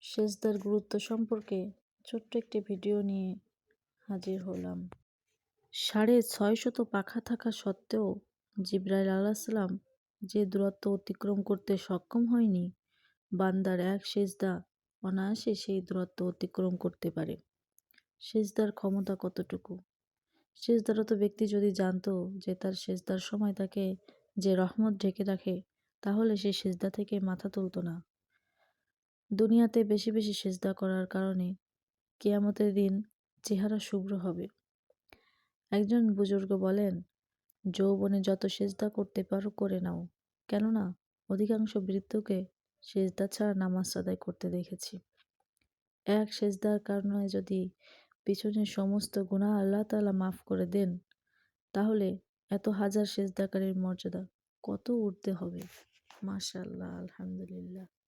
সেজদার গুরুত্ব সম্পর্কে ছোট্ট একটি ভিডিও নিয়ে হাজির হলাম। 650 পাখা থাকা সত্ত্বেও জিবরাইল আলাইহিসসালাম যে দূরত্ব অতিক্রম করতে সক্ষম হয়নি, বান্দার এক সেজদা অনায়াসে সেই দূরত্ব অতিক্রম করতে পারে। সেজদার ক্ষমতা কতটুকু? সেজদারত ব্যক্তি যদি জানতো যে তার সেজদার সময় তাকে যে রহমত ঢেকে রাখে, তাহলে সে সেজদা থেকে মাথা তুলত না। দুনিয়াতে বেশি বেশি সেজদা করার কারণে কিয়ামতের দিন চেহারা শুভ্র হবে। একজন বুজুর্গ বলেন, যৌবনে যত সেজদা করতে পারো করে নাও, কেননা অধিকাংশ বৃদ্ধকে সেজদা ছাড়া নামাজ আদায় করতে দেখেছি। এক সেজদার কারণে যদি পিছনের সমস্ত গুনাহ আল্লাহ তাআলা মাফ করে দেন, তাহলে এত হাজার সেজদাকারীর মর্যাদা কত উঠতে হবে। মাশাআল্লাহ, আলহামদুলিল্লাহ।